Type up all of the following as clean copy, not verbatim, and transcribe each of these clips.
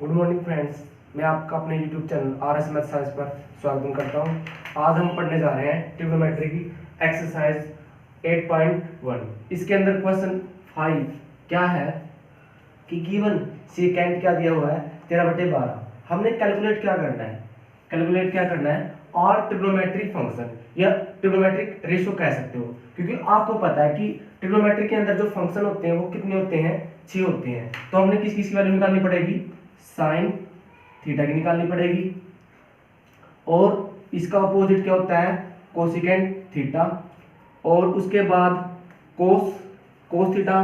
Good morning friends, मैं आपका अपने YouTube channel RS math science पर स्वागत करता हूं। आज हम पढ़ने जा रहे हैं ट्रिग्नोमेट्री की एक्सरसाइज 8.1। इसके अंदर क्वेश्चन 5 क्या है कि गिवन सेकेंड क्या दिया हुआ है 13/12। हमने कैलकुलेट क्या करना है और ट्रिग्नोमेट्रिक फंक्शन या ट्रिग्नोमेट्रिक रेशियो कह सकते हो, क्योंकि आपको पता है कि ट्रिग्नोमेट्री के अंदर जो फंक्शन होते हैं वो कितने होते हैं, 6 होते हैं। तो हमने किस किस की वैल्यू निकालनी पड़ेगी, साइन थीटा की निकालनी पड़ेगी, और इसका अपोजिट क्या होता है, कोसिकेंट थीटा, और उसके बाद कोस थीटा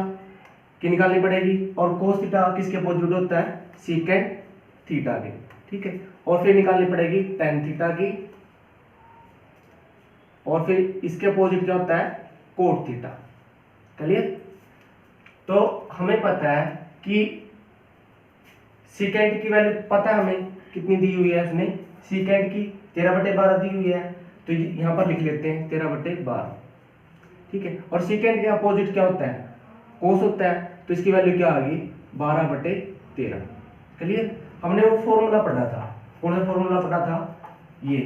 की निकालनी पड़ेगी, और कोस थीटा किसके अपोजिट होता है, सीकेंट थीटा के, ठीक है। और फिर निकालनी पड़ेगी टेन थीटा की, और फिर इसके अपोजिट क्या होता है, कोट थीटा। क्लियर? तो हमें पता है कि सीकेंट की वैल्यू पता है हमें कितनी दी हुई है, उसने सीकेंट की 13/12 दी हुई है, तो यहां पर लिख लेते हैं 13/12, ठीक है। और सीकेंट के अपोजिट क्या होता है, कोस होता है, तो इसकी वैल्यू क्या आ गई, 12/13। क्लियर? हमने वो फॉर्मूला पढ़ा था, कौन सा फॉर्मूला पढ़ा था, ये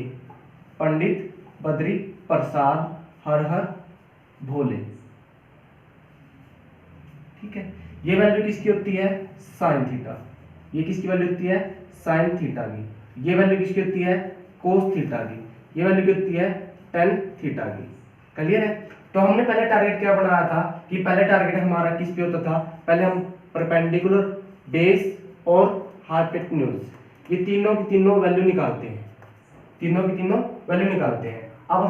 पंडित बद्री प्रसाद हर हर भोले, ठीक है। ये वैल्यू किसकी होती है, साइन थीटा। ये किसकी वैल्यू होती है, साइन थीटा की। ये वैल्यू किसकी होती है, कोस थीटा की। ये वैल्यू की होती है टेन थीटा की। क्लियर है? तो हमने पहले टारगेट क्या बनाया था कि पहले टारगेट हमारा किस पे होता था, पहले हम परपेंडिकुलर, बेस और हाइपोटेन्यूज, ये तीनों की तीनों वैल्यू निकालते हैं, अब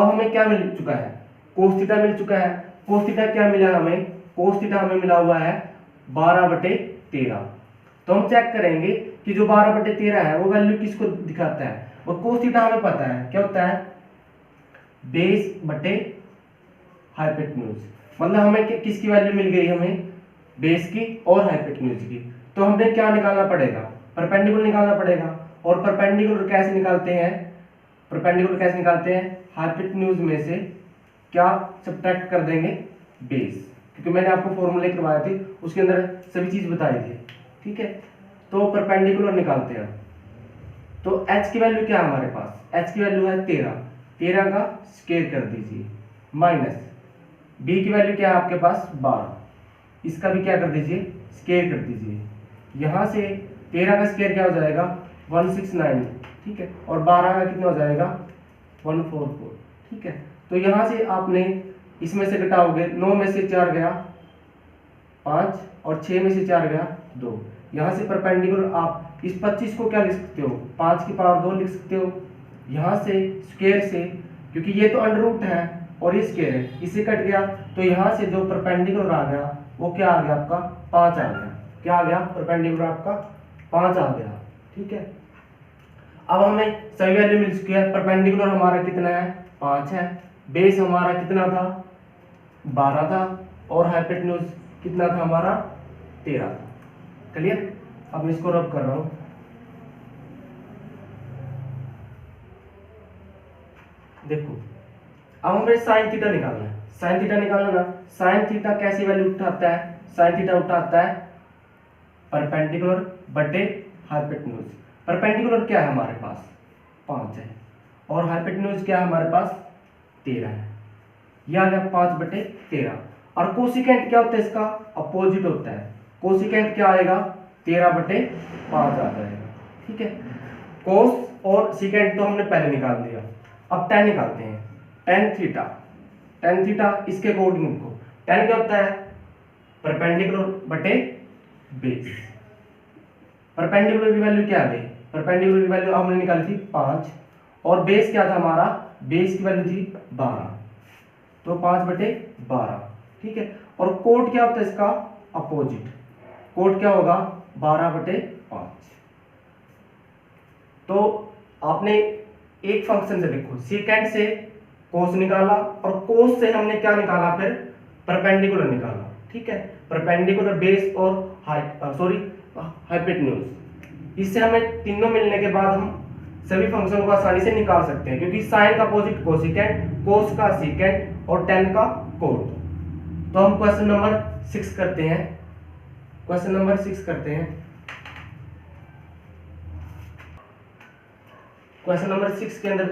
हमें क्या मिल चुका है, कोस थीटा मिल चुका है। कोस थीटा क्या मिला हमें, कोस थीटा हमें मिला हुआ है 12/13। तो हम चेक करेंगे कि जो 12/13 है वो वैल्यू किसको दिखाता है, वो कोस थीटा हमें पता है क्या होता है, बेस बटे हाइपोटेन्यूज। मतलब हमें किसकी वैल्यू मिल गई, हमें बेस की और हाइपोटेन्यूज की। तो हमें क्या निकालना पड़ेगा, परपेंडिकुलर निकालना पड़ेगा। और परपेंडिकुलर कैसे निकालते हैं, हाइपोटेन्यूज में से क्या सब्ट्रैक्ट कर देंगे, बेस, क्योंकि मैंने आपको फॉर्मूले करवाए थे, उसके अंदर सभी चीज बताई थी, ठीक है। तो परपेंडिकुलर निकालते हैं। तो h की वैल्यू क्या है हमारे पास, h की वैल्यू है 13 का स्क्वायर कर दीजिए, माइनस b की वैल्यू क्या है आपके पास 12, इसका भी क्या कर दीजिए, स्क्वायर कर दीजिए। यहां से 13 का स्क्वायर क्या हो जाएगा 169, ठीक है, और 12 का कितना हो जाएगा 144, ठीक है। तो यहां से आपने इसमें से घटाओगे, 9 में से 4 गया 5, और 6 में से 4 गया 2। यहां से परपेंडिकुलर आप इस 25 को क्या लिख सकते हो, 5 की पावर 2 लिख सकते हो। यहां से स्क्वायर से, क्योंकि ये तो अंडर रूट है और ये स्क्वायर है, इससे कट गया, तो यहां से जो परपेंडिकुलर आ गया वो क्या आ गया आपका 5 आ गया। क्या आ गया, परपेंडिकुलर आपका 5 आ गया, ठीक है। अब हमें सही वैल्यू मिल चुकी है। परपेंडिकुलर हमारा कितना है, 5 है, बेस हमारा कितना था 12 था, और हाइपोटेन्यूज कितना था हमारा 13 था। क्लियर? अब मैं इसको रब कर रहा हूं, देखो अब हमें साइन थीटा निकालना है। साइन थीटा कैसी वैल्यू उठाता है, साइन थीटा उठाता है परपेंडिकुलर बटे हाइपोटेन्यूज। परपेंडिकुलर क्या है हमारे पास 5 है, और हाइपोटेन्यूज क्या है हमारे पास 13 है, यह आ गया 5/13। और कोसिकेंट क्या होता है, इसका अपोजिट होता है, कोसिकेंट क्या आएगा 13/5 आ जाएगा, ठीक है। कोस और सिकेंट तो हमने पहले निकाल दिया, अब टेन निकालते हैं। टेन थीटा इसके अकॉर्डिंग लिखो, टेन क्या होता है परपेंडिकुलर बटे बेस। परपेंडिकुलर की वैल्यू क्या है, परपेंडिकुलर की वैल्यू हमने निकाली थी 5, और बेस क्या था हमारा, बेस की वैल्यू थी 12, तो 5/12, ठीक है। और कोट क्या होता है इसका अपोजिट, कोट क्या होगा 12/5। तो आपने एक फंक्शन से देखो, सीकेंट से कोस निकाला, और कोस से हमने क्या निकाला, फिर परपेंडिकुलर निकाला, ठीक है। परपेंडिकुलर बेस और हाइपोटेन्यूज, इससे हमें तीनों मिलने के बाद हम सभी फंक्शन को आसानी से निकाल सकते हैं, क्योंकि साइन का अपोजिट कोसिकेंट, कोस का सीकेंट और टेन का कोट। तो हम क्वेश्चन नंबर 6 करते हैं। क्वेश्चन नंबर 6 के अंदर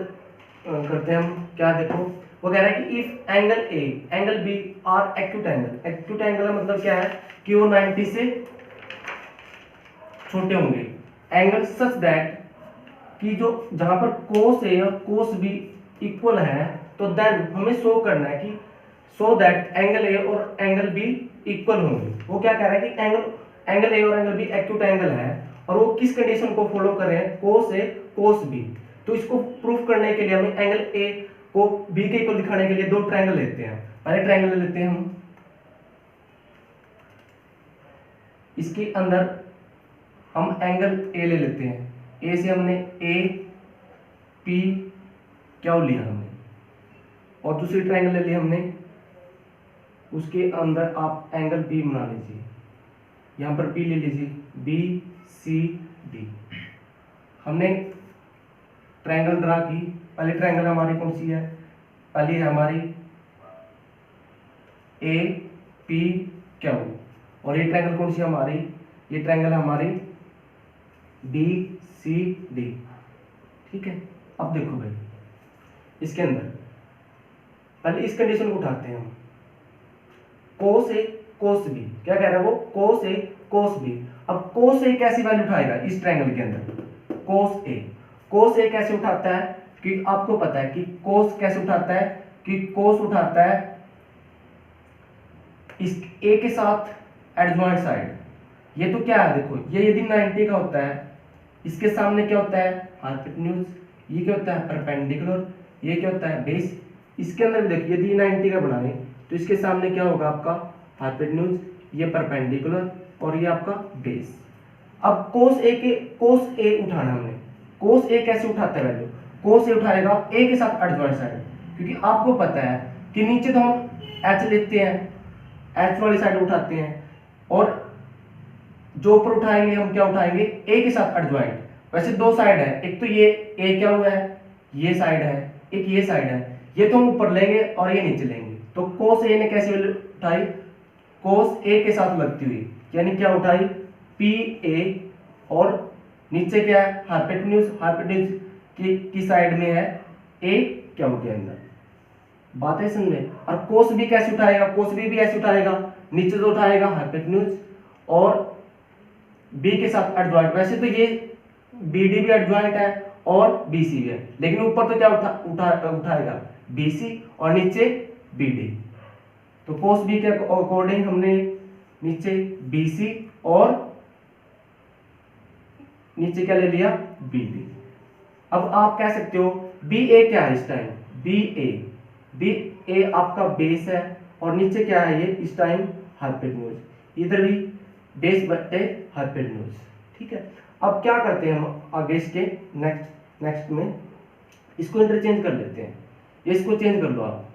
करते हैं हम क्या, देखो वो कह रहा है कि if angle A angle B are acute angle, acute angle का मतलब क्या है कि वो 90 से छोटे होंगे, एंगल सच दैट कि जो जहां पर कोस ए और कोस बी इक्वल है, तो देन हमें शो करना है कि सो दैट एंगल ए और एंगल बी इक्वल होंगे। वो क्या कह रहा है कि एंगल ए और एंगल बी एक्यूट एंगल है और वो किस कंडीशन को फॉलो कर रहे हैं, कोस ए कोस बी। तो इसको प्रूफ करने के लिए हमें एंगल ए को बी के इक्वल दिखाने के लिए दो ट्रायंगल लेते हैं। पहले ट्रायंगल ले लेते हैं हम, इसके अंदर हम एंगल ए ले लेते हैं, ए से हमने ए पी क्यू लिया हमने, और दूसरी ट्रायंगल ले ली हमने, उसके अंदर आप एंगल बी बना लीजिए, यहां पर पी ले लीजिए, बी सी डी। हमने ट्रायंगल ड्रा की, पहली ट्रायंगल हमारी कौन सी है, पहली है हमारी ए पी क्यू, और ये ट्रायंगल कौन सी हमारी, ये ट्रायंगल हमारी बी सी डी। ठीक है, अब देखो भाई इसके अंदर पहले इस कंडीशन को उठाते हैं हम, कोस ए कोस बी, क्या कह रहा है वो, कोस ए कोस बी। अब कोस ए कैसी वैल्यू उठाएगा इस ट्रायंगल के अंदर, कोस ए कैसे उठाता है कि आपको पता है कि कोस कैसे उठाता है, कि कोस उठाता है इस ए के साथ एडजॉइंट साइड। ये तो क्या है देखो, ये यदि 90 का होता है, इसके सामने क्या होता है, हाइपोटेन्यूज, ये क्या होता है परपेंडिकुलर, ये क्या होता है बेस। इसके अंदर भी देखिए यदि 90 का बनाए तो इसके सामने क्या होगा आपका हाइपोटेन्यूज, ये परपेंडिकुलर, और ये आपका बेस। अब कोस ए उठाना हमने, कोस ए कैसे उठाता है वैल्यू, कोस ए उठाएगा ए के साथ एडजॉइंट साइड, क्योंकि आपको पता है कि नीचे तो हम एच लेते हैं, एच वाली साइड उठाते हैं, और जो ऊपर उठाएंगे हम क्या उठाएंगे, ए के साथ एडजॉइंट। वैसे दो साइड है, एक तो ये ए क्या हुआ है, ये साइड है, एक ये साइड है, ये तो हम ऊपर लेंगे और ये नीचे लेंगे। तो कोस ए ने कैसे वैल्यू उठाई, कोस ए के साथ लगती हुई, यानी क्या उठाई पी ए, और नीचे क्या है हाइपोटेन्यूज की साइड में है ए क्या हो गया अंदर, बात है समझ में। और कोस बी कैसे उठाएगा, कोस बी भी ऐसे उठाएगा, नीचे तो उठाएगा हाइपोटेन्यूज और बी के साथ एडजॉइंट। वैसे तो ये बीडी भी एडजॉइंट है और बीसी भी है, लेकिन ऊपर तो क्या उठाएगा बीसी और नीचे बीडी। तो कोस बी के अकॉर्डिंग हमने नीचे बीसी और नीचे क्या ले लिया बीडी। अब आप कह सकते हो बी ए क्या है इस टाइम, बी ए आपका बेस है, और नीचे क्या है ये इस टाइम हाइपोटेन्यूज, इधर भी बेस बटे हाइपोटेन्यूज। ठीक है, अब क्या करते हैं हम आगे इसके नेक्स्ट में इसको इंटरचेंज कर लेते हैं, इसको चेंज कर लो आप,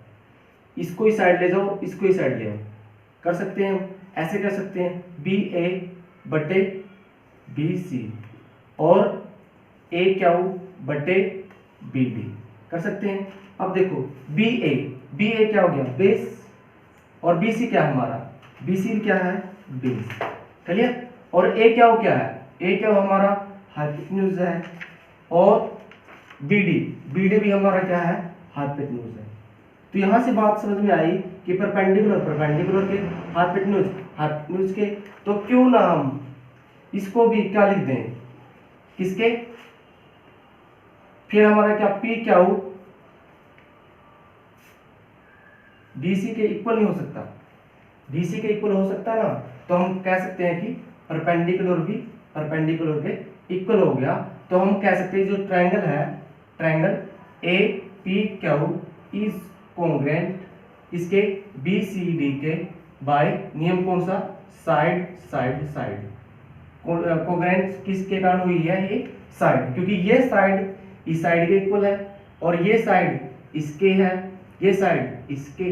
इसको इस साइड ले जाओ, इसको इस साइड ले आओ, कर सकते हैं हम ऐसे कर सकते हैं, बी ए बटे बी सी और ए क्यू बटे बी डी कर सकते हैं। अब देखो बी ए क्या हो गया बेस, और बी सी क्या है हमारा, बी सी क्या है बेस, क्लियर। और ए क्या है, ए क्या हमारा हाइपोटेन्यूज है, और बी डी भी हमारा क्या है हाइपोटेन्यूज है। तो यहां से बात समझ में आई कि परपेंडिकुलर के हाइपोटेन्यूज के, तो क्यों ना हम इसको भी क्या लिख दें किसके, फिर हमारा क्या पी क्यू डीसी के इक्वल नहीं हो सकता, डीसी के इक्वल हो सकता ना, तो हम कह सकते हैं कि परपेंडिकुलर भी परपेंडिकुलर के इक्वल हो गया। तो हम कह सकते हैं जो ट्रायंगल है, triangle A P Q is congruent इसके बी सी डी के बाय नियम कौन सा, साइड साइड साइड। कॉन्ग्रुएंट किसके कारण हुई है, ये साइड, क्योंकि ये साइड इस साइड के इक्वल है, और ये साइड इसके है, ये साइड इसके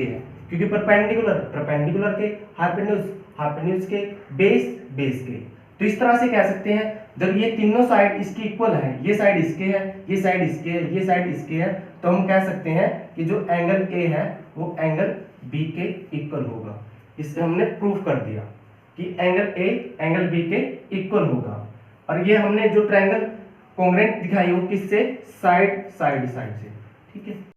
है, क्योंकि परपेंडिकुलर के हाइपोटेन्यूज के बेस के। तो इस तरह से कह सकते हैं जब ये तीनों साइड इसकी इक्वल है, ये साइड इसके है, ये साइड इसके है, ये साइड इसके है, तो हम कह सकते हैं कि जो एंगल ए है वो एंगल बी के इक्वल होगा। इससे हमने प्रूफ कर दिया कि एंगल ए एंगल बी के इक्वल होगा। और ये हमने जो ट्रायंगल कॉन्ग्रुएंट दिखाई वो किससे, साइड साइड साइड से, ठीक है।